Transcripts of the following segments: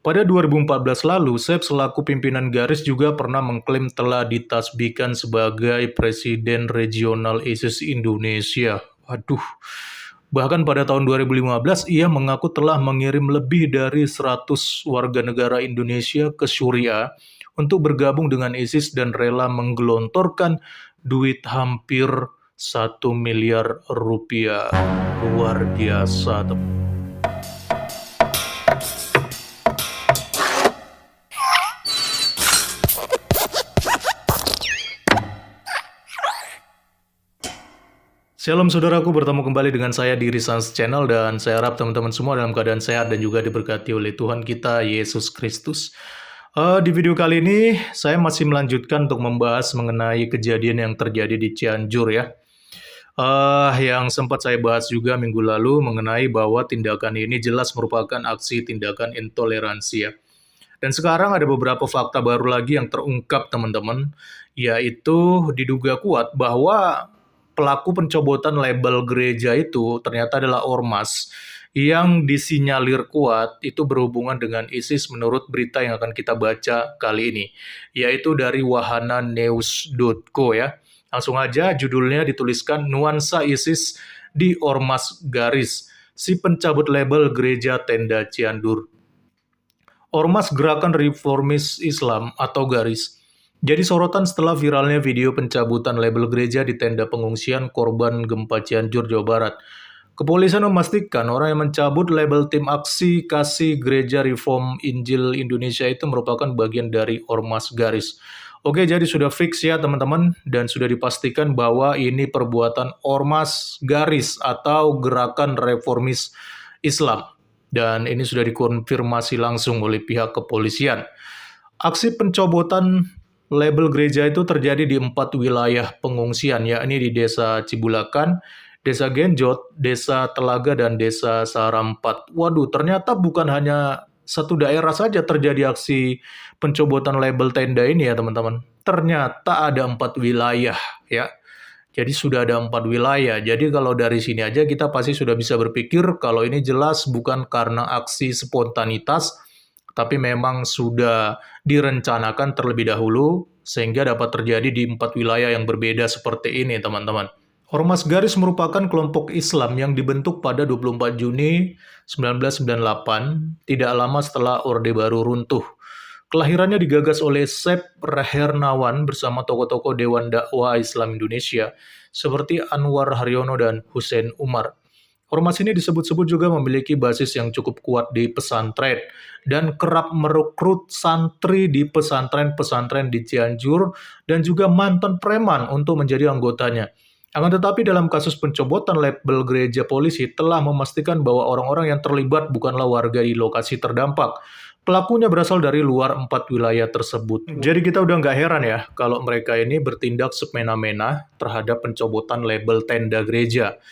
Pada 2014 lalu, Saif selaku pimpinan Garis juga pernah mengklaim telah ditasbihkan sebagai Presiden Regional ISIS Indonesia. Waduh. Bahkan pada tahun 2015, ia mengaku telah mengirim lebih dari 100 warga negara Indonesia ke Syria untuk bergabung dengan ISIS dan rela menggelontorkan duit hampir 1 miliar rupiah. Luar biasa, teman. Shalom saudaraku, bertemu kembali dengan saya di Risans Channel dan saya harap teman-teman semua dalam keadaan sehat dan juga diberkati oleh Tuhan kita Yesus Kristus. Di video kali ini saya masih melanjutkan untuk membahas mengenai kejadian yang terjadi di Cianjur ya. Yang sempat saya bahas juga minggu lalu mengenai bahwa tindakan ini jelas merupakan aksi tindakan intoleransi ya. Dan sekarang ada beberapa fakta baru lagi yang terungkap teman-teman, yaitu diduga kuat bahwa pelaku pencopotan label gereja itu ternyata adalah ormas yang disinyalir kuat itu berhubungan dengan ISIS menurut berita yang akan kita baca kali ini, yaitu dari wahananews.co ya. Langsung aja judulnya dituliskan nuansa ISIS di Ormas Garis, si pencabut label gereja tenda Cianjur. Ormas Gerakan Reformis Islam atau Garis jadi sorotan setelah viralnya video pencabutan label gereja di tenda pengungsian korban gempa Cianjur, Jawa Barat. Kepolisian memastikan orang yang mencabut label tim aksi kasih Gereja Reform Injil Indonesia itu merupakan bagian dari Ormas Garis. Oke, jadi sudah fix ya teman-teman, dan sudah dipastikan bahwa ini perbuatan Ormas Garis atau Gerakan Reformis Islam. Dan ini sudah dikonfirmasi langsung oleh pihak kepolisian. Aksi pencobotan label gereja itu terjadi di 4 wilayah pengungsian, yakni di Desa Cibulakan, Desa Genjot, Desa Telaga, dan Desa Sarampat. Waduh, ternyata bukan hanya satu daerah saja terjadi aksi pencobotan label tenda ini ya teman-teman. Ternyata ada 4 wilayah ya. Jadi sudah ada 4 wilayah. Jadi kalau dari sini aja kita pasti sudah bisa berpikir kalau ini jelas bukan karena aksi spontanitas, tapi memang sudah direncanakan terlebih dahulu sehingga dapat terjadi di 4 wilayah yang berbeda seperti ini teman-teman. Ormas Garis merupakan kelompok Islam yang dibentuk pada 24 Juni 1998, tidak lama setelah Orde Baru runtuh. Kelahirannya digagas oleh Saif Hernawan bersama tokoh-tokoh Dewan Dakwah Islam Indonesia seperti Anwar Haryono dan Hussein Umar. Ormas ini disebut-sebut juga memiliki basis yang cukup kuat di pesantren dan kerap merekrut santri di pesantren-pesantren di Cianjur dan juga mantan preman untuk menjadi anggotanya. Akan tetapi dalam kasus pencopotan label gereja, polisi telah memastikan bahwa orang-orang yang terlibat bukanlah warga di lokasi terdampak. Pelakunya berasal dari luar 4 wilayah tersebut. Jadi kita udah nggak heran ya kalau mereka ini bertindak semena-mena terhadap pencopotan label tenda gereja.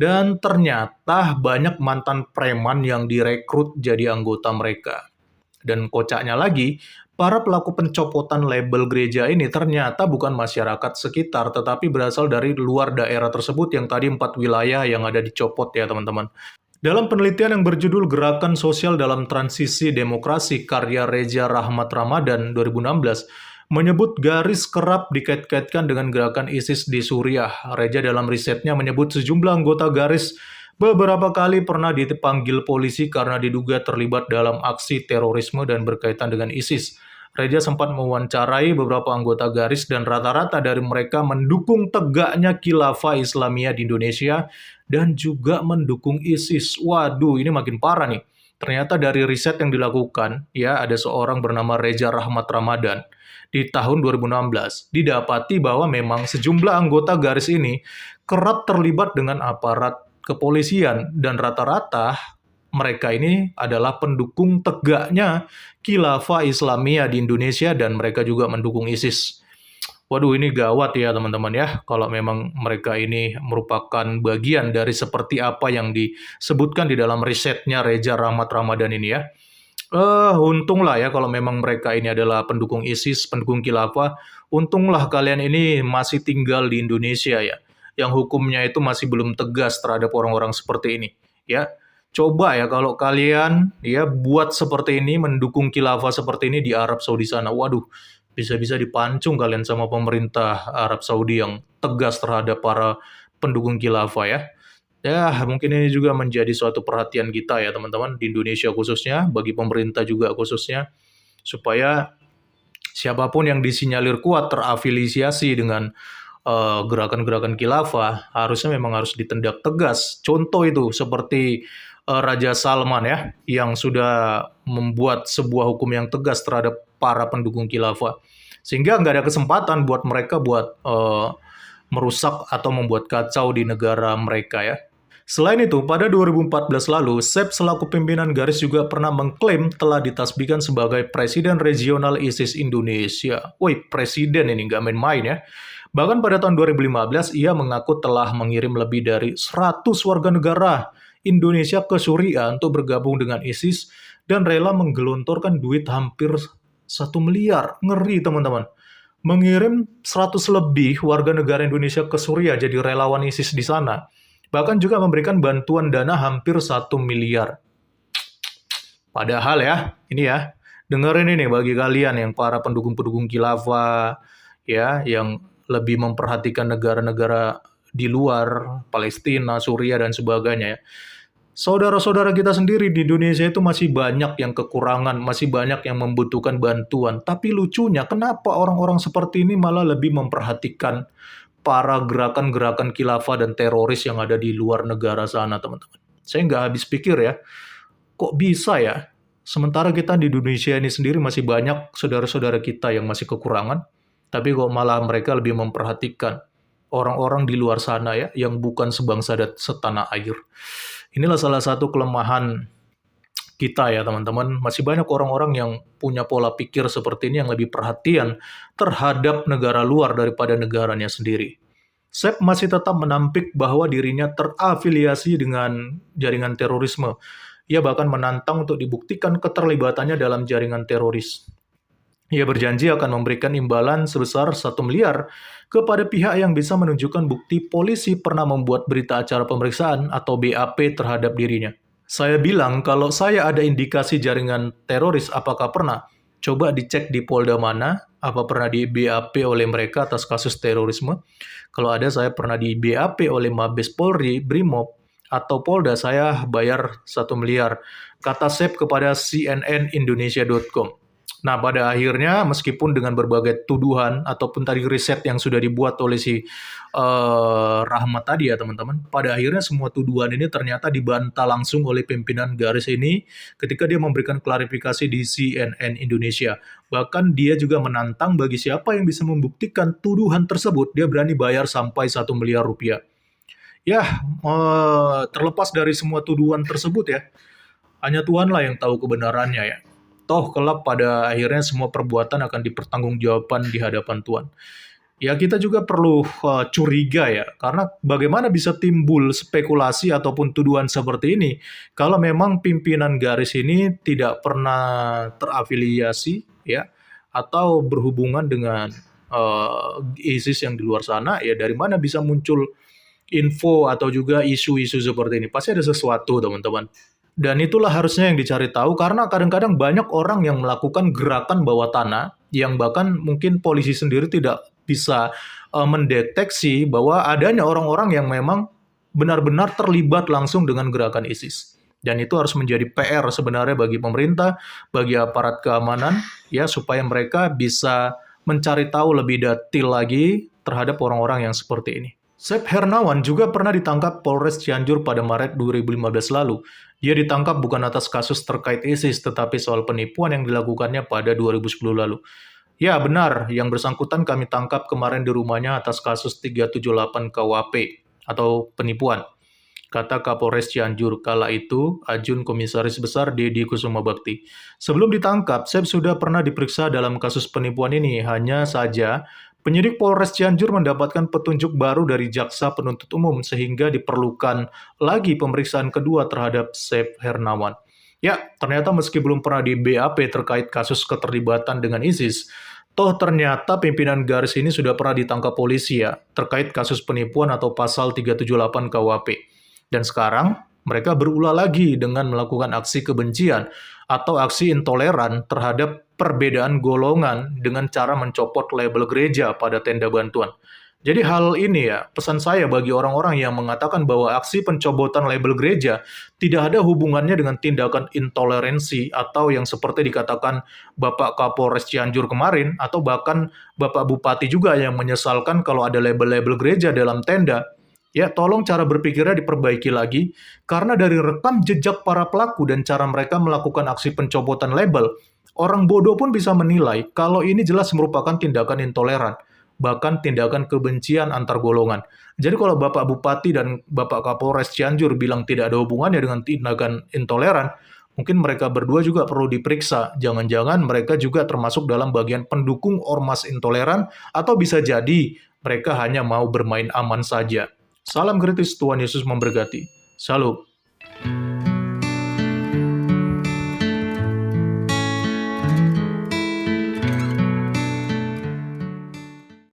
Dan ternyata banyak mantan preman yang direkrut jadi anggota mereka. Dan kocaknya lagi, para pelaku pencopotan label gereja ini ternyata bukan masyarakat sekitar, tetapi berasal dari luar daerah tersebut yang tadi 4 wilayah yang ada dicopot ya teman-teman. Dalam penelitian yang berjudul Gerakan Sosial dalam Transisi Demokrasi karya Reza Rahmat Ramadan 2016, menyebut Garis kerap dikait-kaitkan dengan gerakan ISIS di Suriah. Reza dalam risetnya menyebut sejumlah anggota Garis beberapa kali pernah dipanggil polisi karena diduga terlibat dalam aksi terorisme dan berkaitan dengan ISIS. Reza sempat mewawancarai beberapa anggota Garis dan rata-rata dari mereka mendukung tegaknya khilafah Islamiyah di Indonesia dan juga mendukung ISIS. Waduh, ini makin parah nih. Ternyata dari riset yang dilakukan, ya ada seorang bernama Reza Rahmat Ramadan di tahun 2016 didapati bahwa memang sejumlah anggota Garis ini kerap terlibat dengan aparat kepolisian dan rata-rata mereka ini adalah pendukung tegaknya khilafah Islamiyah di Indonesia dan mereka juga mendukung ISIS. Waduh, ini gawat ya teman-teman ya, kalau memang mereka ini merupakan bagian dari seperti apa yang disebutkan di dalam risetnya Reza Rahmat Ramadan ini ya. Untunglah ya kalau memang mereka ini adalah pendukung ISIS, pendukung khilafah, untunglah kalian ini masih tinggal di Indonesia ya, yang hukumnya itu masih belum tegas terhadap orang-orang seperti ini ya. Coba ya kalau kalian ya buat seperti ini, mendukung khilafah seperti ini di Arab Saudi sana. Waduh, bisa-bisa dipancung kalian sama pemerintah Arab Saudi yang tegas terhadap para pendukung khilafah ya. Ya, mungkin ini juga menjadi suatu perhatian kita ya teman-teman, di Indonesia khususnya, bagi pemerintah juga khususnya, supaya siapapun yang disinyalir kuat terafiliasi dengan gerakan-gerakan khilafah, harusnya memang harus ditindak tegas. Contoh itu seperti Raja Salman ya, yang sudah membuat sebuah hukum yang tegas terhadap para pendukung khilafah. Sehingga nggak ada kesempatan buat mereka buat merusak atau membuat kacau di negara mereka ya. Selain itu, pada 2014 lalu, Sep selaku pimpinan garis juga pernah mengklaim telah ditasbihkan sebagai Presiden Regional ISIS Indonesia. Woi, presiden ini nggak main-main ya. Bahkan pada tahun 2015, ia mengaku telah mengirim lebih dari 100 warga negara Indonesia ke Suriah untuk bergabung dengan ISIS dan rela menggelontorkan duit hampir 1 miliar. Ngeri teman-teman. Mengirim 100 lebih warga negara Indonesia ke Suriah jadi relawan ISIS di sana. Bahkan juga memberikan bantuan dana hampir 1 miliar. Padahal ya, ini ya, dengerin ini bagi kalian yang para pendukung-pendukung khilafah, ya, yang lebih memperhatikan negara-negara di luar, Palestina, Suriah, dan sebagainya ya. Saudara-saudara kita sendiri di Indonesia itu masih banyak yang kekurangan, masih banyak yang membutuhkan bantuan. Tapi lucunya, kenapa orang-orang seperti ini malah lebih memperhatikan para gerakan-gerakan khilafah dan teroris yang ada di luar negara sana, teman-teman. Saya nggak habis pikir ya, kok bisa ya? Sementara kita di Indonesia ini sendiri masih banyak saudara-saudara kita yang masih kekurangan, tapi kok malah mereka lebih memperhatikan orang-orang di luar sana ya, yang bukan sebangsa dan setanah air. Inilah salah satu kelemahan kita ya teman-teman, masih banyak orang-orang yang punya pola pikir seperti ini yang lebih perhatian terhadap negara luar daripada negaranya sendiri. Sep masih tetap menampik bahwa dirinya terafiliasi dengan jaringan terorisme. Ia bahkan menantang untuk dibuktikan keterlibatannya dalam jaringan teroris. Ia berjanji akan memberikan imbalan sebesar 1 miliar kepada pihak yang bisa menunjukkan bukti polisi pernah membuat berita acara pemeriksaan atau BAP terhadap dirinya. Saya bilang kalau saya ada indikasi jaringan teroris, apakah pernah? Coba dicek di Polda mana, apa pernah di BAP oleh mereka atas kasus terorisme. Kalau ada, saya pernah di BAP oleh Mabes Polri, Brimob, atau Polda, saya bayar 1 miliar. Kata Sep kepada cnnindonesia.com. Nah, pada akhirnya meskipun dengan berbagai tuduhan ataupun tadi riset yang sudah dibuat oleh si Rahmat tadi ya teman-teman, pada akhirnya semua tuduhan ini ternyata dibantah langsung oleh pimpinan garis ini ketika dia memberikan klarifikasi di CNN Indonesia. Bahkan dia juga menantang bagi siapa yang bisa membuktikan tuduhan tersebut, dia berani bayar sampai 1 miliar rupiah. Ya, terlepas dari semua tuduhan tersebut ya, hanya Tuhanlah yang tahu kebenarannya ya. Toh kelak pada akhirnya semua perbuatan akan dipertanggungjawabkan di hadapan Tuhan. Ya kita juga perlu curiga ya, karena bagaimana bisa timbul spekulasi ataupun tuduhan seperti ini kalau memang pimpinan garis ini tidak pernah terafiliasi ya, atau berhubungan dengan ISIS yang di luar sana, ya dari mana bisa muncul info atau juga isu-isu seperti ini? Pasti ada sesuatu teman-teman. Dan itulah harusnya yang dicari tahu, karena kadang-kadang banyak orang yang melakukan gerakan bawah tanah yang bahkan mungkin polisi sendiri tidak bisa mendeteksi bahwa adanya orang-orang yang memang benar-benar terlibat langsung dengan gerakan ISIS. Dan itu harus menjadi PR sebenarnya bagi pemerintah, bagi aparat keamanan, ya supaya mereka bisa mencari tahu lebih detail lagi terhadap orang-orang yang seperti ini. Sep Hernawan juga pernah ditangkap Polres Cianjur pada Maret 2015 lalu. Dia ditangkap bukan atas kasus terkait ISIS, tetapi soal penipuan yang dilakukannya pada 2010 lalu. Ya benar, yang bersangkutan kami tangkap kemarin di rumahnya atas kasus 378 KWP atau penipuan, kata Kapolres Cianjur kala itu Ajun Komisaris Besar Dedi Kusuma Bakti. Sebelum ditangkap, Sep sudah pernah diperiksa dalam kasus penipuan ini, hanya saja penyidik Polres Cianjur mendapatkan petunjuk baru dari Jaksa Penuntut Umum sehingga diperlukan lagi pemeriksaan kedua terhadap Sep Hernawan. Ya, ternyata meski belum pernah di BAP terkait kasus keterlibatan dengan ISIS, toh ternyata pimpinan garis ini sudah pernah ditangkap polisi ya, terkait kasus penipuan atau pasal 378 KUHP. Dan sekarang, mereka berulah lagi dengan melakukan aksi kebencian atau aksi intoleran terhadap perbedaan golongan dengan cara mencopot label gereja pada tenda bantuan. Jadi hal ini ya, pesan saya bagi orang-orang yang mengatakan bahwa aksi pencopotan label gereja tidak ada hubungannya dengan tindakan intoleransi atau yang seperti dikatakan Bapak Kapolres Cianjur kemarin, atau bahkan Bapak Bupati juga yang menyesalkan kalau ada label-label gereja dalam tenda. Ya, tolong cara berpikirnya diperbaiki lagi, karena dari rekam jejak para pelaku dan cara mereka melakukan aksi pencopotan label, orang bodoh pun bisa menilai kalau ini jelas merupakan tindakan intoleran, bahkan tindakan kebencian antar golongan. Jadi kalau Bapak Bupati dan Bapak Kapolres Cianjur bilang tidak ada hubungannya dengan tindakan intoleran, mungkin mereka berdua juga perlu diperiksa. Jangan-jangan mereka juga termasuk dalam bagian pendukung ormas intoleran, atau bisa jadi mereka hanya mau bermain aman saja. Salam kritis, Tuhan Yesus memberkati. Shalom.